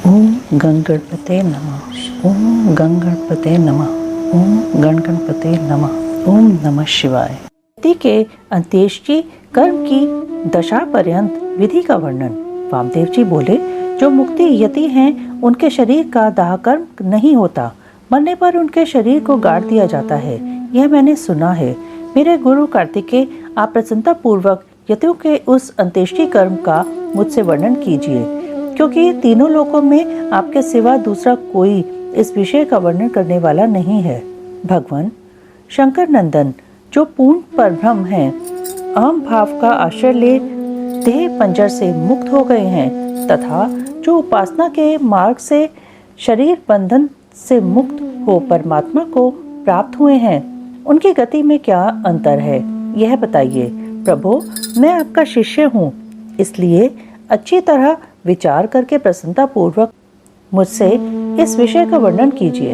ओम गणगणपते नमः। ओम गणगणपते नमः। ओम गणगणपते नमः। ओम नमः शिवाय। यति के अंत्येष्टि कर्म की दशा पर्यंत विधि का वर्णन। वामदेव जी बोले, जो मुक्ति यति हैं उनके शरीर का दाह कर्म नहीं होता, मरने पर उनके शरीर को गाड़ दिया जाता है, यह मैंने सुना है। मेरे गुरु कार्तिकेय, आप प्रसन्नता पूर्वक यतियों के उस अंत्येष्टि कर्म का मुझसे वर्णन कीजिए, क्योंकि तीनों लोकों में आपके सिवा दूसरा कोई इस विषय का वर्णन करने वाला नहीं है। भगवान शंकर नंदन, जो पूर्ण परब्रह्म हैं, अहम भाव का आश्रय ले देह पंजर से मुक्त हो गए हैं तथा जो उपासना के मार्ग से शरीर बंधन से मुक्त हो परमात्मा को प्राप्त हुए हैं, उनकी गति में क्या अंतर है, यह बताइए। प्रभु, मैं आपका शिष्य हूँ, इसलिए अच्छी तरह विचार करके प्रसन्नता पूर्वक मुझसे इस विषय का वर्णन कीजिए।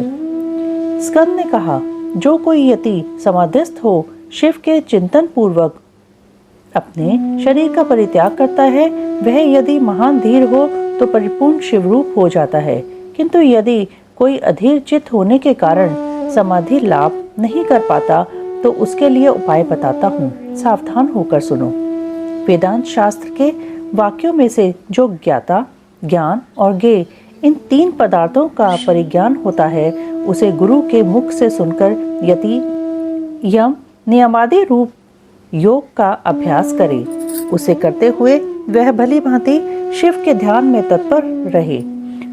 स्कंद ने कहा, जो कोई यति समाधिस्थ हो शिव के चिंतन पूर्वक अपने शरीर का परित्याग करता है, वह यदि महान धीर हो तो परिपूर्ण शिवरूप हो जाता है, किंतु यदि कोई अधीर चित्त होने के कारण समाधि लाभ नहीं कर पाता तो उसके लिए उपाय बताता हूँ, सावधान होकर सुनो। वेदांत शास्त्र के वाक्यों में से जो ज्ञाता, ज्ञान और ज्ञेय इन तीन पदार्थों का परिज्ञान होता है, उसे गुरु के मुख से सुनकर यति यम नियमादि रूप योग का अभ्यास करे। उसे करते हुए वह भली भांति शिव के ध्यान में तत्पर रहे।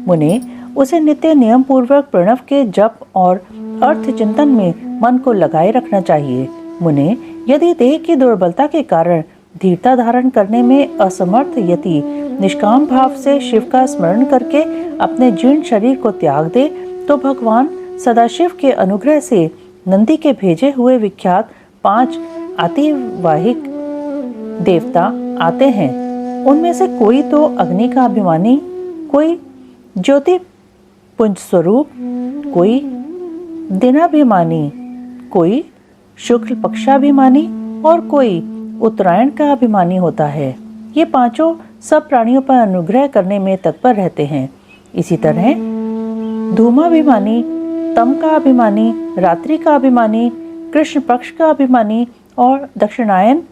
मुने, उसे नित्य नियम पूर्वक प्रणव के जप और अर्थ चिंतन में मन को लगाए रखना चाहिए। मुने, यदि देह की दुर्बलता के कारण धीरता धारण करने में असमर्थ यति निष्काम भाव से शिव का स्मरण करके अपने जीर्ण शरीर को त्याग दे, तो भगवान सदाशिव के अनुग्रह से नंदी के भेजे हुए विख्यात 5 अतिवाहिक देवता आते हैं। उनमें से कोई तो अग्नि का अभिमानी, कोई ज्योति पुंज स्वरूप, कोई दिनाभिमानी, कोई शुक्ल पक्षाभिमानी और कोई उत्तरायण का अभिमानी होता है। ये पांचों सब प्राणियों पर अनुग्रह करने में तत्पर रहते हैं। इसी तरह धूमाभिमानी, तम का अभिमानी, रात्रि का अभिमानी, कृष्ण पक्ष का अभिमानी और दक्षिणायन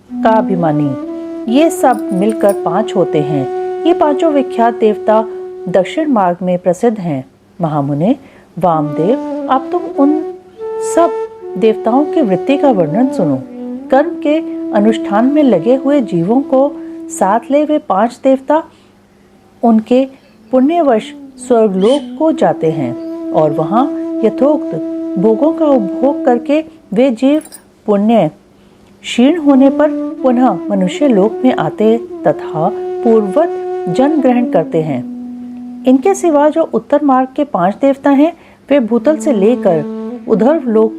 का अभिमानी, ये सब मिलकर 5 होते हैं। ये पांचों विख्यात देवता दक्षिण मार्ग में प्रसिद्ध हैं। महामुने वामदेव, अब तुम उन सब देवताओं की वृत्ति का वर्णन सुनो। कर्म के अनुष्ठान में लगे हुए जीवों को साथ ले वे 5 देवता उनके पुण्यवश स्वर्गलोक को जाते हैं और वहां यथोक्त भोगों का उपभोग करके वे जीव पुण्य क्षीण होने पर पुनः मनुष्य लोक में आते तथा पूर्ववत जन्म ग्रहण करते हैं। इनके सिवा जो उत्तर मार्ग के 5 देवता हैं, वे भूतल से लेकर उधर लोक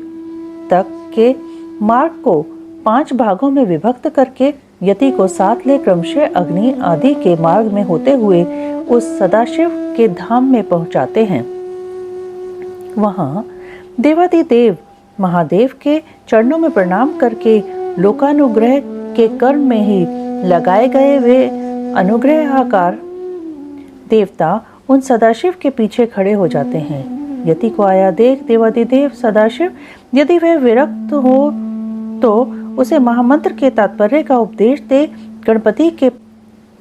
तक के मार्ग को 5 भागों में विभक्त करके यति को साथ ले क्रमशः अग्नि आदि के मार्ग में होते हुए उस सदाशिव के धाम में पहुंचाते हैं। वहां देवादिदेव महादेव के चरणों में प्रणाम करके लोकानुग्रह के कर्म में ही लगाए गए वे अनुग्रहाकार देवता उन सदाशिव के पीछे खड़े हो जाते हैं। यति को आया देख देवादिदेव सदाशिव, यदि वह विरक्त हो तो उसे महामंत्र के तात्पर्य का उपदेश दे गणपति के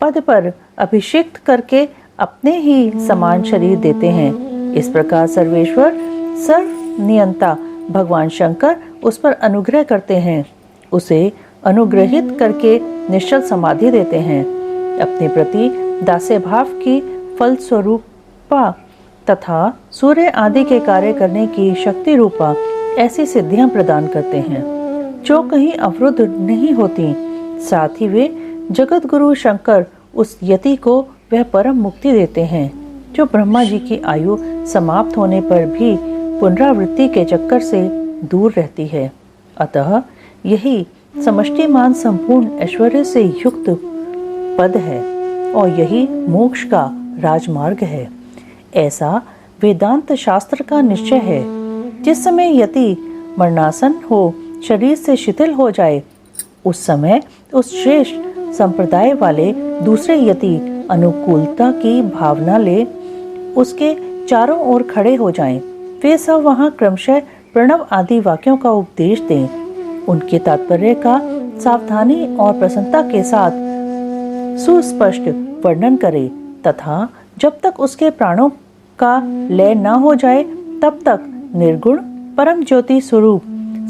पद पर अभिषिक्त करके अपने ही समान शरीर देते हैं। इस प्रकार सर्वेश्वर सर्व नियंता भगवान शंकर उस पर अनुग्रह करते हैं, उसे अनुग्रहित करके निश्चल समाधि देते हैं। अपने प्रति दास्य भाव की फल स्वरूपा तथा सूर्य आदि के कार्य करने की शक्ति रूपा ऐसी सिद्धियां प्रदान करते हैं जो कहीं अवरुद्ध नहीं होती। साथ ही वे जगत गुरु शंकर उस यति को वह परम मुक्ति देते हैं जो ब्रह्मा जी की आयु समाप्त होने पर भी पुनरावृत्ति के चक्कर से दूर रहती है। अतः यही समष्टिमान संपूर्ण ऐश्वर्य से युक्त पद है और यही मोक्ष का राजमार्ग है, ऐसा वेदांत शास्त्र का निश्चय है। जिस समय यति मरणासन हो शरीर से शिथिल हो जाए, उस समय उस श्रेष्ठ संप्रदाय वाले दूसरे यति अनुकूलता की भावना ले उसके चारों ओर खड़े हो जाएं। वे सब वहां क्रमशः प्रणव आदि वाक्यों का उपदेश दें। उनके तात्पर्य का सावधानी और प्रसन्नता के साथ सुस्पष्ट वर्णन करें तथा जब तक उसके प्राणों का लय न हो जाए तब तक निर्गुण परम ज्योति स्वरूप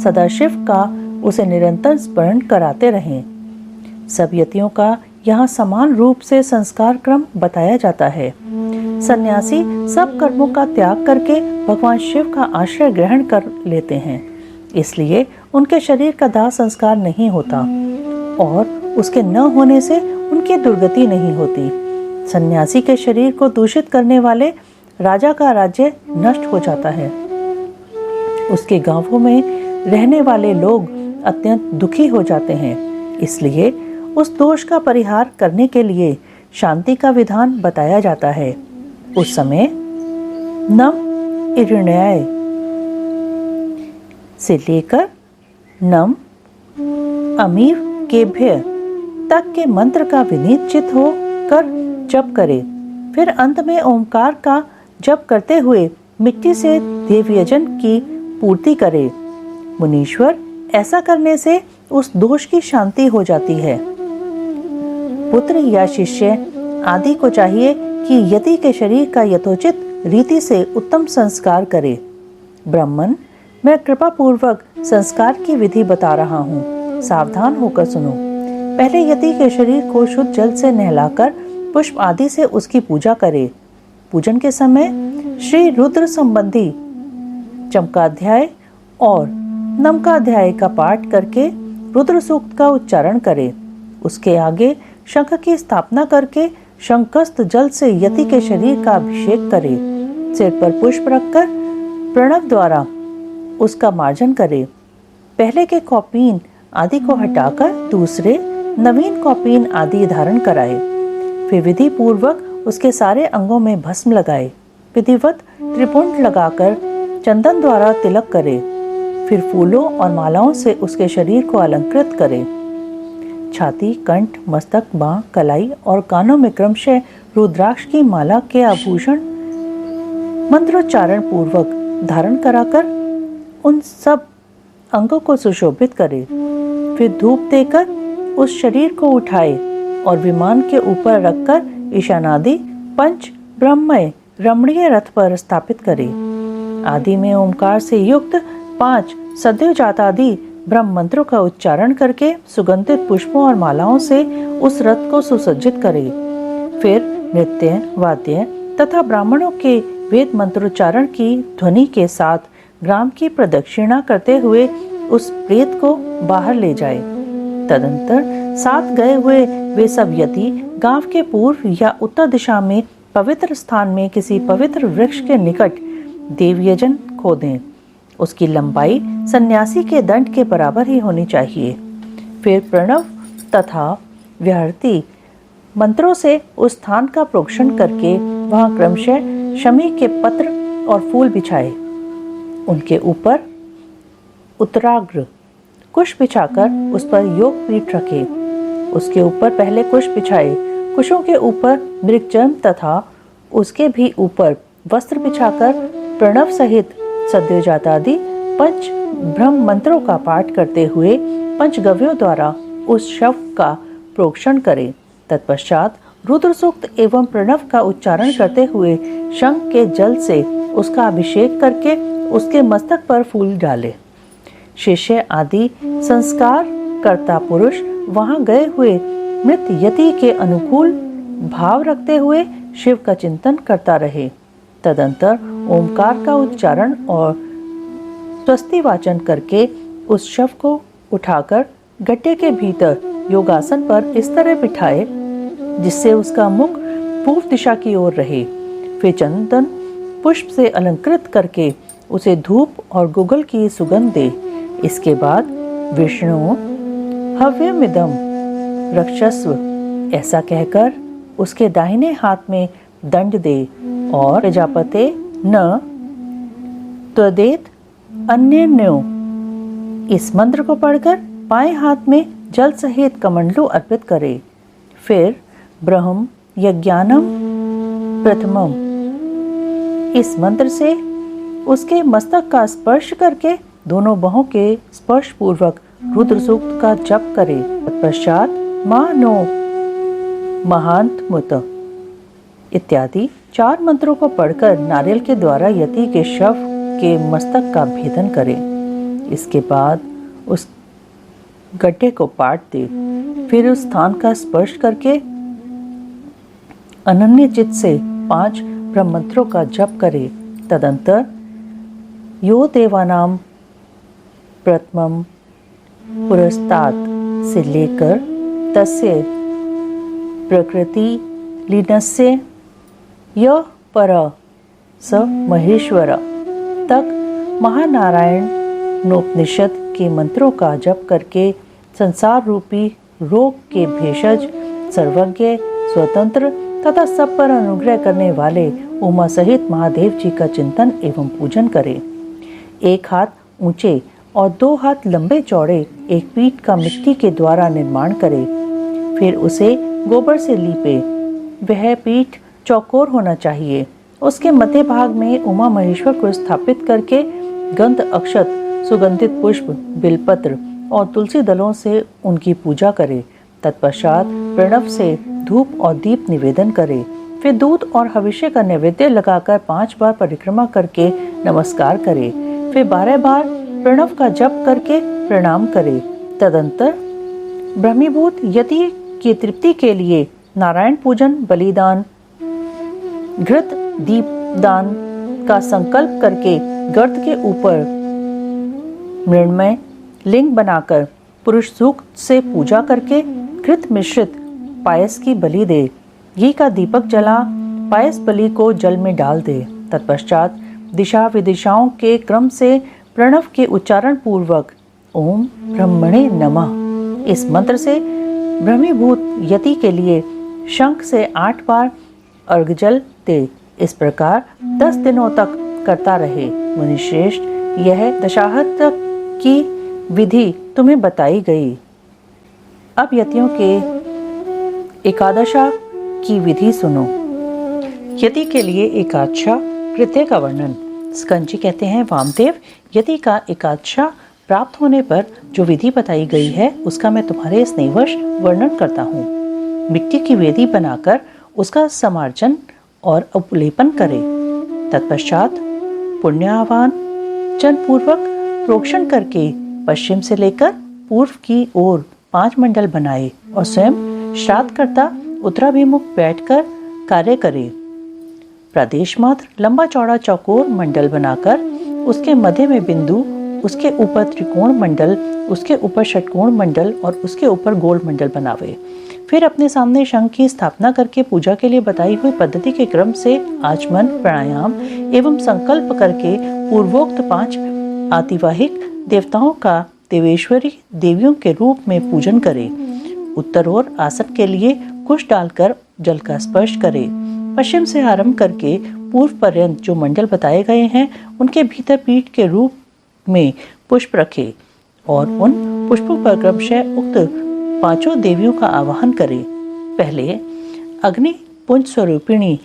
सदाशिव का उसे निरंतर स्मरण कराते रहें। सब यतियों का यहाँ समान रूप से संस्कार क्रम बताया जाता है। सन्यासी सब कर्मों का त्याग करके भगवान शिव का आश्रय ग्रहण कर लेते हैं, इसलिए उनके शरीर का दाह संस्कार नहीं होता और उसके न होने से उनकी दुर्गति नहीं होती। सन्यासी के शरीर को दूषित करने वाले राजा का राज्य नष्ट हो जाता है। उसके गांवों में रहने वाले लोग अत्यंत दुखी हो जाते हैं, इसलिए उस दोष का परिहार करने के लिए शांति का विधान बताया जाता है। उस समय नम इरिण्य से लेकर नम अमीर केभ्य तक के मंत्र का विनीत चित हो कर जप करे। फिर अंत में ओंकार का जप करते हुए मिट्टी से देवयजन की पूर्ति करे। मुनीश्वर ऐसा करने से उस दोष की शांति हो जाती है। पुत्र या शिष्य आदि को चाहिए कि यति के शरीर का यथोचित रीति से उत्तम संस्कार करे। ब्राह्मण, मैं कृपा पूर्वक संस्कार की विधि बता रहा हूँ, सावधान होकर सुनो। पहले यति के शरीर को शुद्ध जल से नहलाकर पुष्प आदि से उसकी पूजा करे। पूजन के समय श्री रुद्र संबंधी चमकाध्याय और नमकाध्याय का पाठ करके रुद्र सूक्त का उच्चारण करे। उसके आगे शंख की स्थापना करके शंखस्थ जल से यति के शरीर का अभिषेक करे। सिर पर पुष्प रखकर प्रणव द्वारा उसका मार्जन करे। पहले के कौपीन आदि को हटाकर दूसरे नवीन कौपीन आदि धारण कराए। फिर विधि पूर्वक उसके सारे अंगों में भस्म लगाए। विधिवत त्रिपुंड लगाकर चंदन द्वारा तिलक करे। फिर फूलों और मालाओं से उसके शरीर को अलंकृत करे। छाती, कंठ, मस्तक, बांह, कलाई और कानों में क्रमशः रुद्राक्ष की माला के आभूषण मंत्रोच्चारण पूर्वक धारण कराकर उन सब अंगों को सुशोभित करे। फिर धूप देकर उस शरीर को उठाए और विमान के ऊपर रखकर ईशानादि पंच ब्रह्ममय रमणीय रथ पर स्थापित करे। आदि में ओंकार से युक्त 5 सद्योजातादि ब्रह्म मंत्रों का उच्चारण करके सुगंधित पुष्पों और मालाओं से उस रथ को सुसज्जित करे। फिर नृत्य, वाद्य तथा ब्राह्मणों के वेद मंत्रोच्चारण की ध्वनि के साथ ग्राम की प्रदक्षिणा करते हुए उस प्रेत को बाहर ले जाए। तदंतर साथ गए हुए वे सब यति गांव के पूर्व या उत्तर दिशा में पवित्र स्थान में किसी पवित्र वृक्ष के निकट देवयजन खोदें। उसकी लंबाई सन्यासी के दंड के बराबर ही होनी चाहिए। फिर प्रणव तथा व्याहृति मंत्रों से उस स्थान का प्रोक्षण करके वहां क्रमशः शमी के पत्र और फूल बिछाए। उनके ऊपर उत्तराग्र कुश बिछाकर उस पर योग पीठ रखे। उसके ऊपर पहले कुश बिछाए। कुशों के ऊपर मृगचर्म तथा उसके भी ऊपर वस्त्र बिछाकर प्रणव सहित सद्योजातादि पंच ब्रह्म मंत्रों का पाठ करते हुए पंचगव्यों द्वारा उस शव का प्रोक्षण करे। तत्पश्चात रुद्र सूक्त एवं प्रणव का उच्चारण करते हुए शंख के जल से उसका अभिषेक करके उसके मस्तक पर फूल डाले। शिष्य आदि संस्कार कर्ता पुरुष वहां गए हुए मृत यति के अनुकूल भाव रखते हुए शिव का चिंतन करता रहे। तदंतर ओंकार का उच्चारण और स्वस्ति वाचन करके उस शव को उठाकर गड्ढे के भीतर योगासन पर इस तरह बिठाए जिससे उसका मुख पूर्व दिशा की ओर रहे। फिर चंदन पुष्प से अलंकृत करके उसे धूप और गुगल की सुगंध दे। इसके बाद विष्णु हव्यमिदं रक्षस्व ऐसा कहकर उसके दाहिने हाथ में दंड दे और प्रजापते न त्वदेत अन्यन्यो इस मंत्र को पढ़कर बाएं हाथ में जल सहित कमंडलू अर्पित करे। फिर ब्रह्म यज्ञानम प्रथमम इस मंत्र से उसके मस्तक का स्पर्श करके दोनों बाहों के स्पर्श पूर्वक रुद्र सूक्त का जप करे। तत्पश्चात मानो महांत मुत इत्यादि 4 मंत्रों को पढ़कर नारियल के द्वारा यति के शव के मस्तक का भेदन करे। इसके बाद उस गड्ढे को पाट दे। फिर उस स्थान का स्पर्श करके अनन्य चित्त से 5 ब्रह्म मंत्रों का जप करे। तदंतर यो देवानाम प्रथमम पुरस्तात् से लेकर तस्य प्रकृति लीनस्य य पर स महेश्वर तक महानारायणोपनिषद के मंत्रों का जप करके संसार रूपी रोग के भेषज, सर्वज्ञ, स्वतंत्र तथा सब पर अनुग्रह करने वाले उमा सहित महादेव जी का चिंतन एवं पूजन करे। 1 हाथ ऊंचे और 2 हाथ लंबे चौड़े एक पीठ का मिट्टी के द्वारा निर्माण करे। फिर उसे गोबर से लीपे। वह पीठ चौकोर होना चाहिए। उसके मध्य भाग में उमा महेश्वर को स्थापित करके गंध, अक्षत, सुगंधित पुष्प, बिलपत्र और तुलसी दलों से उनकी पूजा करे। तत्पश्चात प्रणव से धूप और दीप निवेदन करे। फिर दूध और हविष्य का नैवेद्य लगाकर 5 बार परिक्रमा करके नमस्कार करे। फिर 12 बार प्रणव का जप करके प्रणाम करे। तदंतर ब्रह्मीभूत यति की तृप्ति के लिए नारायण पूजन, बलिदान, घृत दीपदान का संकल्प करके गर्त के ऊपर मृण्मय लिंग बनाकर पुरुष सूक्त से पूजा करके घृत मिश्रित पायस की बलि दे। घी का दीपक जला पायस बलि को जल में डाल दे। तत्पश्चात दिशा विदिशाओं के क्रम से प्रणव के उच्चारण पूर्वक ओम ब्रह्मणे नमः इस मंत्र से ब्रह्मीभूत यति के लिए शंख से 8 बार अर्घजल दे। इस प्रकार 10 दिनों तक करता रहे। मुनिश्रेष्ठ, यह दशाहत की विधि तुम्हें बताई गई। अब यतियों के एकादशा की विधि सुनो। यति के लिए एकादशा कृत्य का वर्णन। स्कंजी कहते हैं, वामदेव, यति का एकादशा प्राप्त होने पर जो विधि बताई गई है उसका मैं तुम्हारे स्नेहवश वर्णन करता हूँ। मिट्टी की वेदी बनाकर उसका समार्जन और उपलेपन करे। तत्पश्चात पुण्यावान जन पूर्वक प्रोक्षण करके पश्चिम से लेकर पूर्व की ओर 5 मंडल बनाए और स्वयं श्राद्धकर्ता उत्तराभिमुख बैठकर कार्य करे। प्रदेश मात्र लंबा चौड़ा चौकोर मंडल बनाकर उसके मध्य में बिंदु, उसके ऊपर त्रिकोण मंडल, उसके ऊपर षटकोण मंडल और उसके ऊपर गोल मंडल बनावे। फिर अपने सामने शंख की स्थापना करके पूजा के लिए बताई हुई पद्धति के क्रम से आचमन, प्राणायाम एवं संकल्प करके पूर्वोक्त 5 आतिवाहिक देवताओं का देवेश्वरी देवियों के रूप में पूजन करे। उत्तर ओर आसन के लिए कुश डालकर जल का स्पर्श करे। पश्चिम से आरंभ करके पूर्व पर्यंत जो मंडल बताए गए हैं उनके भीतर पीठ के रूप में पुष्प रखे और उन पुष्पों पर क्रमशः उक्त 5 देवियों का आवाहन करे। पहले अग्नि पुंज स्वरूपिणी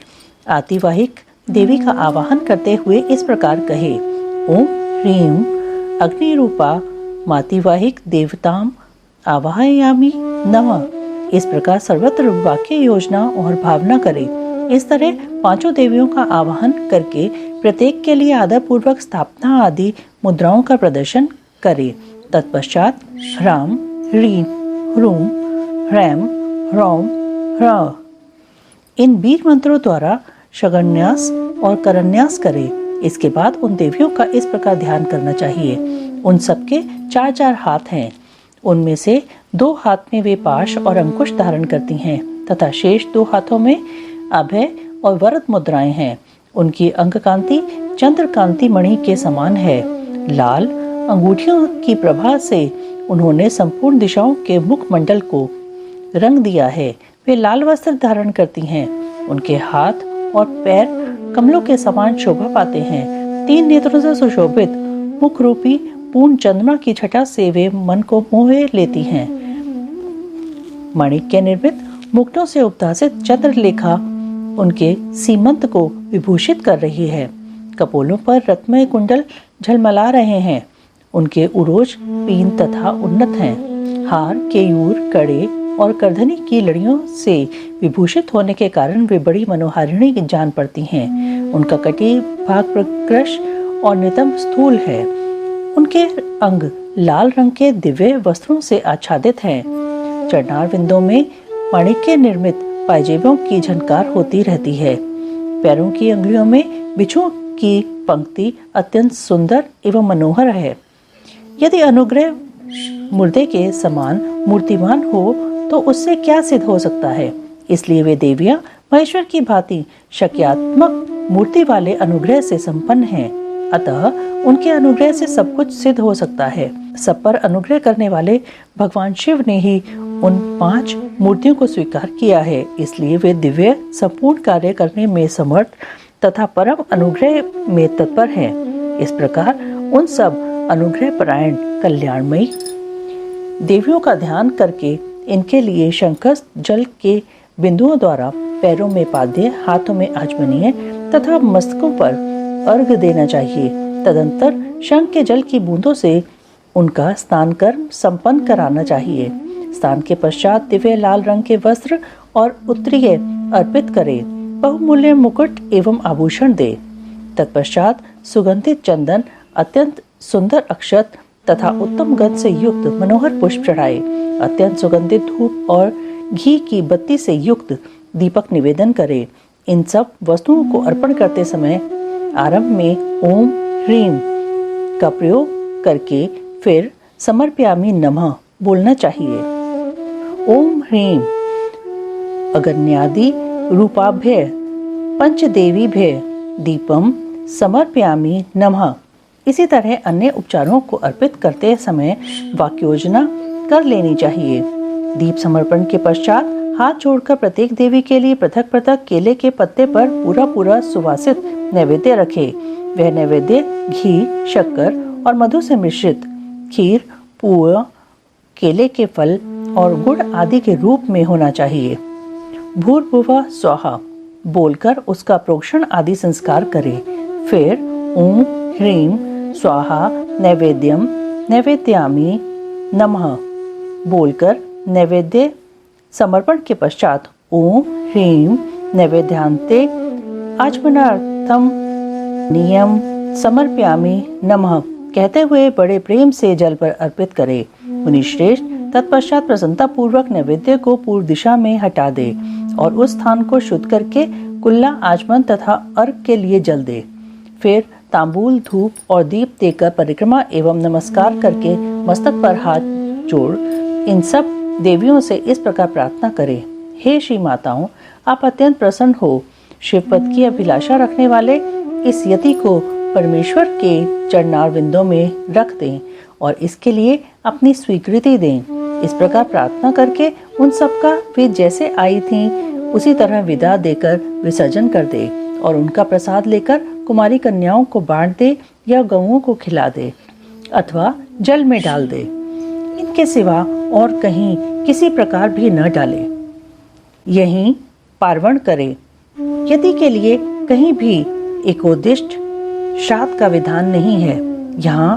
आतिवाहिक देवी का आवाहन करते हुए इस प्रकार कहे, ओम ह्रीं अग्नि रूपा मातिवाहिक देवताम आवाहयामि नमः। इस प्रकार सर्वत्र वाक्य योजना और भावना करे। इस तरह 5 देवियों का आवाहन करके प्रत्येक के लिए आदर पूर्वक स्थापना आदि मुद्राओं का प्रदर्शन करे। तत्पश्चात ह्राम, ह्रीं, ह्रूम, ह्रैम, ह्रौम, ह्रः इन 20 मंत्रों द्वारा शगन्यास और करन्यास करे। इसके बाद उन देवियों का इस प्रकार ध्यान करना चाहिए। उन सबके 4-4 हाथ हैं। उनमें से 2 हाथ में वे पाश और अंकुश धारण करती हैं तथा शेष 2 हाथों में अभय और वरद मुद्राएं हैं। उनकी अंग कांति चंद्र कांति मणि के समान है। लाल अंगूठियों की प्रभा से उन्होंने संपूर्ण दिशाओं के मुख मंडल को रंग दिया है। वे लाल वस्त्र धारण करती हैं। उनके हाथ और पैर कमलों के समान शोभा पाते हैं। 3 नेत्रों से सुशोभित मुख रूपी पूर्ण चंद्रमा की छटा से वे मन को मोह लेती हैं। माणिक्य निर्मित मुकुटों से उपधासित चंद्रलेखा उनके सीमंत को विभूषित कर रही है। कपोलों पर रत्नमय कुंडल झलमला रहे हैं। उनके उरोज पीन तथा उन्नत हैं। हार, केयूर, कड़े और करधनी की लड़ियों से विभूषित होने के कारण वे बड़ी मनोहारिणी जान पड़ती हैं। उनका कटी भाग प्रकृश और नितंब स्थूल है। उनके अंग लाल रंग के दिव्य वस्त्रों से आच्छादित हैं। चरणार विंदों में माणिक्य निर्मित पायजेबों की झनकार होती रहती है। पैरों की अंगुलियों में बिच्छुओं की पंक्ति अत्यंत सुंदर एवं मनोहर है। यदि अनुग्रह मुर्दे के समान मूर्तिमान हो तो उससे क्या सिद्ध हो सकता है। इसलिए वे देवियां महेश्वर की भांति शक्यात्मक मूर्ति वाले अनुग्रह से संपन्न हैं। अतः उनके अनुग्रह से सब कुछ सिद्ध हो सकता है। सब पर अनुग्रह करने वाले भगवान शिव ने ही उन 5 मूर्तियों को स्वीकार किया है। इसलिए वे दिव्य संपूर्ण कार्य करने में समर्थ तथा परम अनुग्रह में तत्पर हैं। इस प्रकार उन सब अनुग्रह परायण कल्याणमयी देवियों का ध्यान करके इनके लिए शंखस्थ जल के बिंदुओं द्वारा पैरों में पाद्य, हाथों में आचमनीय तथा मस्तकों पर अर्घ देना चाहिए। तदंतर शंख के जल की बूंदों से उनका स्नान कर्म संपन्न कराना चाहिए। स्नान के पश्चात दिव्य लाल रंग के वस्त्र और उत्तरीय अर्पित करे, बहुमूल्य मुकुट एवं आभूषण दे। तत्पश्चात सुगंधित चंदन, अत्यंत सुंदर अक्षत तथा उत्तम गंध से युक्त मनोहर पुष्प चढ़ाए। अत्यंत सुगंधित धूप और घी की बत्ती से युक्त दीपक निवेदन करे। इन सब वस्तुओं को अर्पण करते समय आरंभ में ओम ह्रीम का प्रयोग करके फिर समर्पयामि नमः बोलना चाहिए। ओम ह्रीम अगन्यादि रूपाभ्य पंचदेवीभ्य दीपम समर्पयामि नमः। इसी तरह अन्य उपचारों को अर्पित करते समय वाक्योजना कर लेनी चाहिए। दीप समर्पण के पश्चात हाथ जोड़कर प्रत्येक देवी के लिए पृथक पृथक केले के पत्ते पर पूरा सुवासित नैवेद्य रखे। वह नैवेद्य घी, शक्कर और मधु से मिश्रित खीर, पुआ, केले के फल और गुड़ आदि के रूप में होना चाहिए। भूर्भुवः स्वाहा बोलकर उसका प्रोक्षण आदि संस्कार करे। फिर ओम ह्रीम स्वाहा नैवेद्यम नैवेद्यामि नमः बोलकर नैवेद्य समर्पण के पश्चात ओम ह्रीम नैवेद्यांते आचमनार्थम नियम समर्पयामि नमः कहते हुए बड़े प्रेम से जल पर अर्पित करे। मुनिश्रेष्ठ तत्पश्चात प्रसन्नता पूर्वक नैवेद्य को पूर्व दिशा में हटा दे और उस स्थान को शुद्ध करके कुल्ला, आचमन तथा अर्घ के लिए जल दे। फिर तांबूल, धूप और दीप देकर परिक्रमा एवं नमस्कार करके मस्तक पर हाथ जोड़ इन सब देवियों से इस प्रकार प्रार्थना करें। हे श्री माताओं, आप अत्यंत प्रसन्न हो। शिवपद की अभिलाषा रखने वाले इस यति को परमेश्वर के चरणार विंदों में रख दें और इसके लिए अपनी स्वीकृति दें। इस प्रकार प्रार्थना करके उन सबका वे जैसे आई थीं उसी तरह विदा देकर विसर्जन कर दे और उनका प्रसाद लेकर कुमारी कन्याओं को बांट दे या गौओं को खिला दे अथवा जल में डाल दे। इनके सिवा और कहीं किसी प्रकार भी न डाले। यहीं पार्वण करे। यदि के लिए कहीं भी एकोदिष्ट श्राद्ध का विधान नहीं है। यहाँ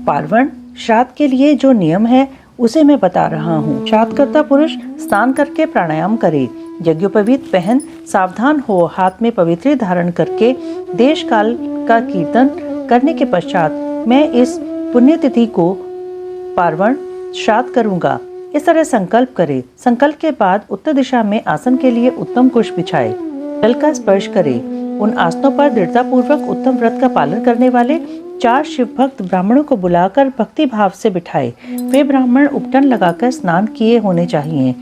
पार्वण श्राद्ध के लिए जो नियम है उसे मैं बता रहा हूँ। श्राद्धकर्ता पुरुष स्नान करके प्राणायाम करे, यज्ञोपवीत पहन सावधान हो, हाथ में पवित्री धारण करके देश काल का कीर्तन करने के पश्चात मैं इस पुण्यतिथि को पार्वण श्राद्ध करूंगा। इस तरह संकल्प करे। संकल्प के बाद उत्तर दिशा में आसन के लिए उत्तम कुश बिछाए, जल का स्पर्श करे। उन आसनों पर दृढ़ता पूर्वक उत्तम व्रत का पालन करने वाले 4 शिव भक्त ब्राह्मणों को बुलाकर भक्ति भाव से बिठाए। वे ब्राह्मण उपटन लगाकर स्नान किए होने चाहिए।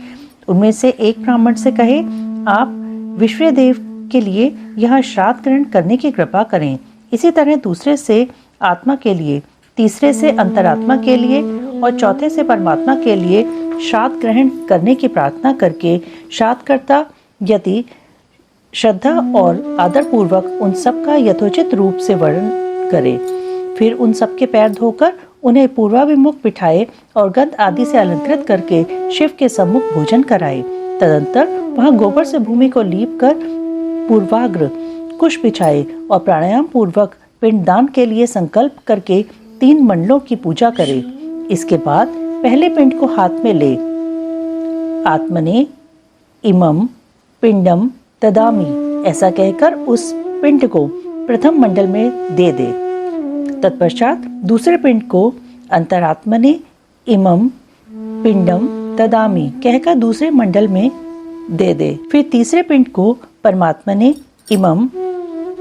उनमें से एक ब्राह्मण से कहे, आप विश्वदेव के लिए यहाँ श्राद्ध ग्रहण करने की कृपा करें। इसी तरह दूसरे से आत्मा के लिए, तीसरे से अंतरात्मा के लिए और चौथे से परमात्मा के लिए श्राद्ध ग्रहण करने की प्रार्थना करके श्राद्धकर्ता यदि श्रद्धा और आदर पूर्वक उन सब का यथोचित रूप से वर्णन करे। फिर उन सब के पैर धोकर उन्हें पूर्वाभिमुख बिठाए और गंध आदि से अलंकृत करके शिव के सम्मुख भोजन कराए। तदंतर वहां गोबर से भूमि को लीप कर पूर्वाग्र कुश बिछाए और प्राणायाम पूर्वक पिंडदान के लिए संकल्प करके 3 मंडलों की पूजा करे। इसके बाद पहले पिंड को हाथ में ले आत्मने इमं पिंडम ददामि ऐसा कहकर उस पिंड को प्रथम मंडल में दे दे। तत्पश्चात दूसरे पिंड को अंतरात्मने इमं पिंडम ददामि कहकर दूसरे मंडल में दे दे। फिर तीसरे पिंड को परमात्मने इमं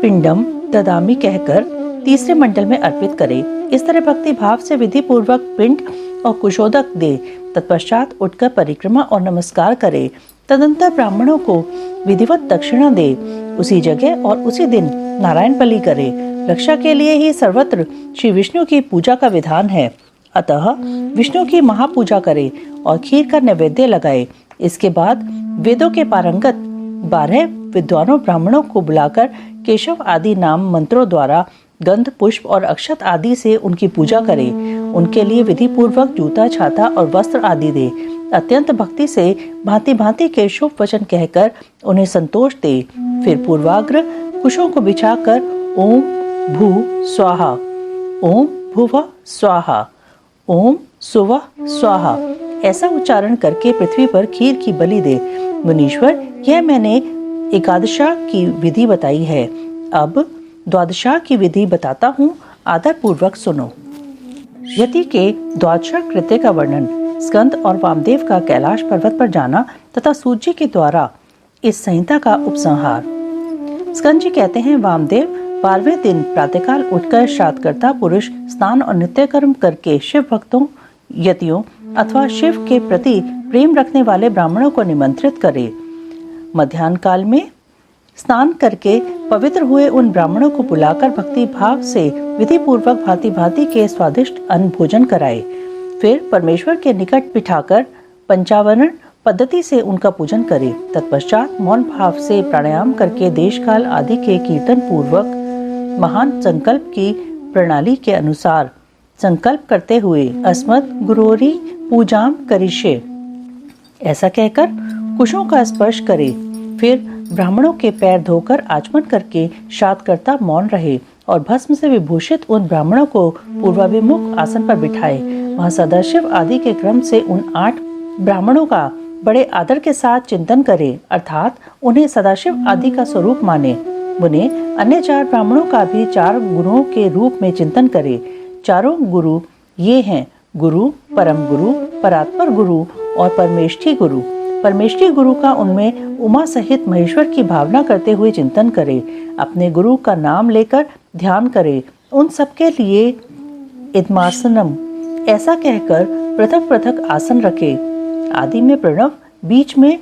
पिंडम ददामि कहकर तीसरे मंडल में अर्पित करे। इस तरह भक्ति भाव से विधि पूर्वक पिंड और कुशोदक दे। तत्पश्चात उठकर परिक्रमा और नमस्कार करे। तदंतर ब्राह्मणों को विधिवत दक्षिणा दे। उसी जगह और उसी दिन नारायण बलि करे। रक्षा के लिए ही सर्वत्र श्री विष्णु की पूजा का विधान है। अतः विष्णु की महापूजा करे और खीर का नैवेद्य लगाए। इसके बाद वेदों के पारंगत 12 विद्वानों ब्राह्मणों को बुलाकर केशव आदि नाम मंत्रों द्वारा गंध पुष्प और अक्षत आदि से उनकी पूजा करे। उनके लिए विधि पूर्वक जूता छाता और वस्त्र आदि दे। अत्यंत भक्ति से भांति भांति के शुभ वचन कहकर उन्हें संतोष दे। फिर पूर्वाग्र कुशों को बिछाकर ओम भू स्वाहा, ओम भुवः स्वाहा, ओम सुवः स्वाहा ऐसा उच्चारण करके पृथ्वी पर खीर की बलि दे। मुनीश्वर, यह मैंने एकादशा की विधि बताई है। अब द्वादशा की विधि बताता हूँ, आदर पूर्वक सुनो। यति के द्वादशा कृत्य का वर्णन, स्कंद और वामदेव का कैलाश पर्वत पर जाना तथा सूर्य के द्वारा इस संहिता का उपसंहार। स्कंद जी कहते हैं, वामदेव 12वें दिन प्रातःकाल उठकर श्राद्धकर्ता पुरुष स्नान और नित्य कर्म करके शिव भक्तों, यतियों अथवा शिव के प्रति प्रेम रखने वाले ब्राह्मणों को निमंत्रित करे। मध्याह्न काल में स्नान करके पवित्र हुए उन ब्राह्मणों को बुलाकर भक्ति भाव से विधि पूर्वक भांति भांति के स्वादिष्ट अन्न भोजन कराए। फिर परमेश्वर के निकट बिठाकर पंचावरण पद्धति से उनका पूजन करे। तत्पश्चात मौन भाव से प्राणायाम करके देश काल आदि के कीर्तन पूर्वक महान संकल्प की प्रणाली के अनुसार संकल्प करते हुए अस्मत् गुरोरी पूजाम करिष्ये ऐसा कहकर कुशों का स्पर्श करे। फिर ब्राह्मणों के पैर धोकर आचमन करके श्राद्धकर्ता मौन रहे और भस्म से विभूषित उन ब्राह्मणों को पूर्वाभिमुख आसन पर बिठाए। वहाँ सदाशिव आदि के क्रम से उन 8 ब्राह्मणों का बड़े आदर के साथ चिंतन करे, अर्थात उन्हें सदाशिव आदि का स्वरूप माने। उन्हें अन्य 4 ब्राह्मणों का भी 4 गुरुओं के रूप में चिंतन करे। चारों गुरु ये हैं, गुरु, परम गुरु, परात्पर गुरु और परमेष्ठी गुरु। परमेष्ठी गुरु का उनमें उमा सहित महेश्वर की भावना करते हुए चिंतन करे। अपने गुरु का नाम लेकर ध्यान करे। उन सबके लिए इदमासनम ऐसा कहकर पृथक पृथक आसन रखे। आदि में प्रणव, बीच में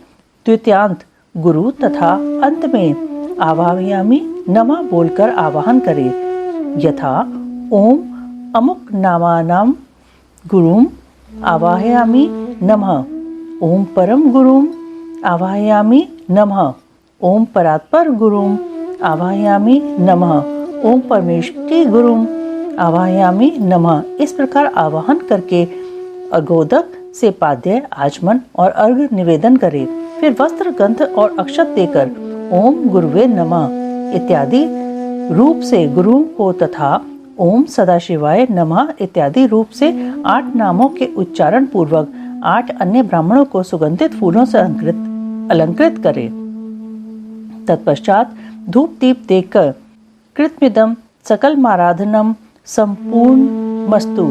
द्वितीयांत गुरु तथा अंत में आवाहयामि नमः बोलकर आवाहन करे। यथा ओम अमुक नामानाम गुरुम आवाहयामि नमः, ओम परम गुरुम आवाहयामि नमः, ओम परात्पर गुरुम आवाहयामि नमः, ओम परमेष्ठी गुरुम आवाहयामि नमः। इस प्रकार आवाहन करके अर्घोदक से पाद्य, आचमन और अर्घ निवेदन करे। फिर वस्त्र, गंध और अक्षत देकर ओम गुरुवे नमः इत्यादि रूप से गुरु को तथा ओम सदाशिवाय नमः इत्यादि रूप से 8 नामों के उच्चारण पूर्वक 8 अन्य ब्राह्मणों को सुगंधित फूलों से अलंकृत करे। तत्पश्चात धूप दीप देकर कृतमिदं सकल माराधनम संपूर्ण मस्तु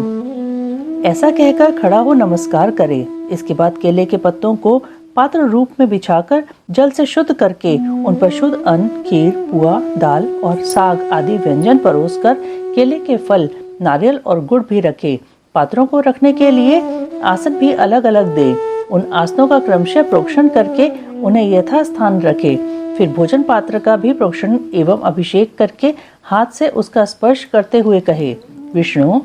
ऐसा कहकर खड़ा हो नमस्कार करे। इसके बाद केले के पत्तों को पात्र रूप में बिछाकर जल से शुद्ध करके उन पर शुद्ध अन्न, खीर, पुआ, दाल और साग आदि व्यंजन परोसकर केले के फल, नारियल और गुड़ भी रखे। पात्रों को रखने के लिए आसन भी अलग अलग दे। उन आसनों का क्रमशः प्रोक्षण करके उन्हें यथास्थान रखे। फिर भोजन पात्र का भी प्रोक्षण एवं अभिषेक करके हाथ से उसका स्पर्श करते हुए कहे, विष्णु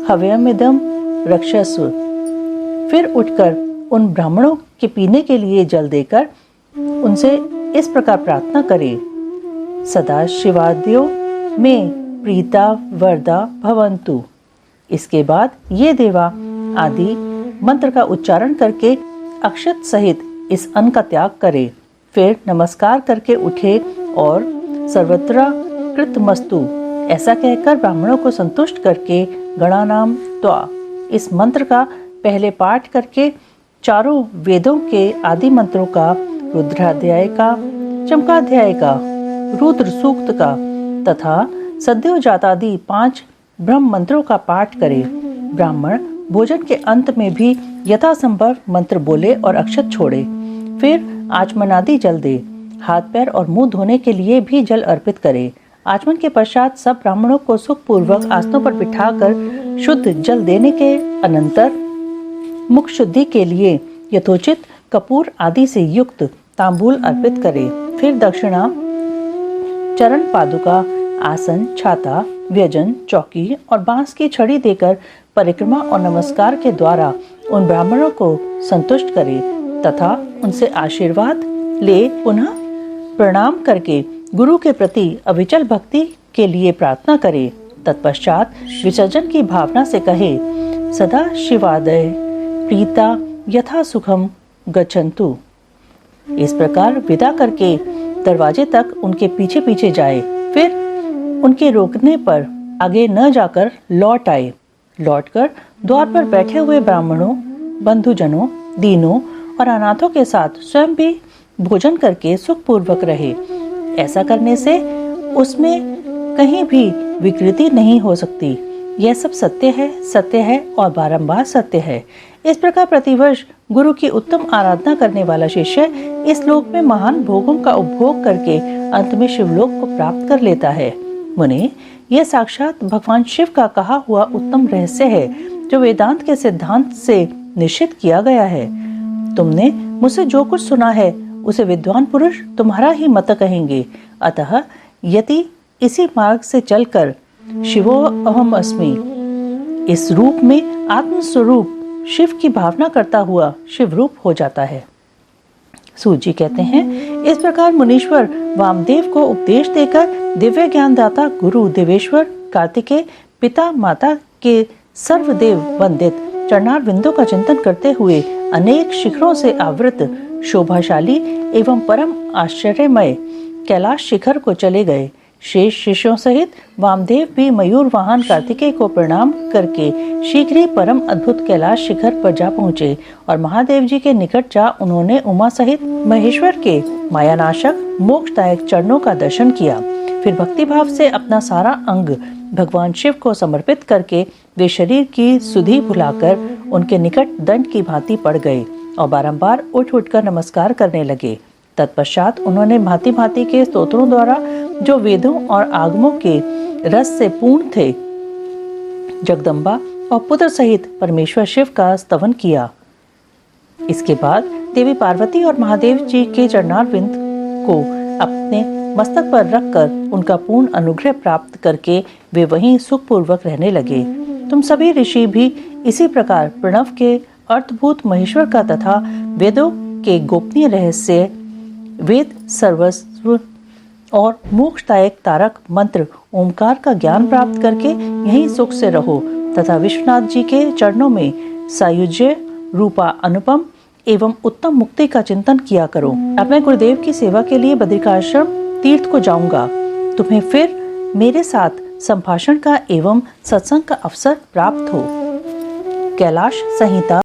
हव्यमिदं रक्षस्व। फिर उठकर उन ब्राह्मणों के पीने के लिए जल देकर उनसे इस प्रकार प्रार्थना करे, सदा शिवाद्यो में प्रीता वरदा भवन्तु। इसके बाद ये देवा आदि मंत्र का उच्चारण करके अक्षत सहित इस अन्न का त्याग करे। फिर नमस्कार करके उठे और सर्वत्र कृतमस्तु ऐसा कहकर ब्राह्मणों को संतुष्ट करके गणानाम त्वा इस मंत्र का पहले पाठ करके चारों वेदों के आदि मंत्रों का, रुद्राध्याय का, चमकाध्याय का, रुद्र सूक्त का तथा सद्योजातादि 5 ब्रह्म मंत्रों का पाठ करे। ब्राह्मण भोजन के अंत में भी यथासंभव मंत्र बोले और अक्षत छोड़े। फिर आचमनादि जल दे। हाथ पैर और मुंह धोने के लिए भी जल अर्पित करे। आचमन के पश्चात सब ब्राह्मणों को सुखपूर्वक आसनों पर बिठाकर शुद्ध जल देने के अनंतर मुख शुद्धि के लिए यथोचित कपूर आदि से युक्त तांबूल अर्पित करे। फिर दक्षिणा, चरण पादुका, आसन, छाता, व्यजन, चौकी और बांस की छड़ी देकर परिक्रमा और नमस्कार के द्वारा उन ब्राह्मणों को संतुष्ट करे तथा उनसे आशीर्वाद ले पुनः प्रणाम करके गुरु के प्रति अविचल भक्ति के लिए प्रार्थना करे। तत्पश्चात विसर्जन की भावना से कहे, सदा शिवादय प्रीता यथा सुखम गच्छन्तु। इस प्रकार विदा करके दरवाजे तक उनके पीछे पीछे जाए। फिर उनके रोकने पर आगे न जाकर लौट आए। लौटकर द्वार पर बैठे हुए ब्राह्मणों, बंधुजनों, दीनों और अनाथों के साथ स्वयं भी भोजन करके सुखपूर्वक रहे। ऐसा करने से उसमें कहीं भी विकृति नहीं हो सकती। यह सब सत्य है और बारंबार सत्य है। इस प्रकार प्रतिवर्ष गुरु की उत्तम आराधना करने वाला शिष्य इस लोक में महान भोगों का उपभोग करके अंत में शिवलोक को प्राप्त कर लेता है। मुने, यह साक्षात भगवान शिव का कहा हुआ उत्तम रहस्य है जो वेदांत के सिद्धांत से निश्चित किया गया है। तुमने मुझसे जो कुछ सुना है उसे विद्वान पुरुष तुम्हारा ही मत कहेंगे। अतः यदि इसी मार्ग से चलकर शिवो अहम अस्मि इस रूप में आत्मस्वरूप शिव की भावना करता हुआ शिव रूप हो जाता है। सूत जी कहते हैं, इस प्रकार मुनीश्वर वामदेव को उपदेश देकर दिव्य ज्ञानदाता गुरु देवेश्वर कार्तिकेय पिता माता के सर्वदेव वंदित चरणारविंदों का चिंतन करते हुए अनेक शिखरों से आवृत शोभाशाली एवं परम आश्चर्यमय कैलाश शिखर को चले गए। शेष शिष्यों सहित वामदेव भी मयूर वाहन कार्तिकेय को प्रणाम करके शीघ्र ही परम अद्भुत कैलाश शिखर पर जा पहुँचे और महादेव जी के निकट जा उन्होंने उमा सहित महेश्वर के मायानाशक मोक्षदायक चरणों का दर्शन किया। फिर भक्तिभाव से अपना सारा अंग भगवान शिव को समर्पित करके वे शरीर की सुधि भुलाकर उनके निकट दंड की भांति पड़ गए और बारंबार उठ उठकर नमस्कार करने लगे। तत्पश्चात उन्होंने भांति भांति के स्तोत्रों द्वारा जो वेदों और आगमों के रस से पूर्ण थे जगदम्बा और पुत्र सहित परमेश्वर शिव का स्तवन किया। इसके बाद देवी पार्वती और महादेव जी के चरणारविंद को अपने मस्तक पर रखकर उनका पूर्ण अनुग्रह प्राप्त करके वे वहीं सुखपूर्वक रहने लगे। तुम सभी ऋषि भी इसी प्रकार प्रणव के अर्थभूत महेश्वर का तथा वेदों के गोपनीय रहस्य वेद सर्वस्व और मोक्षदायक तारक मंत्र ओमकार का ज्ञान प्राप्त करके यहीं सुख से रहो तथा विश्वनाथ जी के चरणों में सायुज्य रूपा अनुपम एवं उत्तम मुक्ति का चिंतन किया करो। अब मैं गुरुदेव की सेवा के लिए बद्रिकाश्रम तीर्थ को जाऊंगा। तुम्हें फिर मेरे साथ संभाषण का एवं सत्संग का अवसर प्राप्त हो। कैलाश संहिता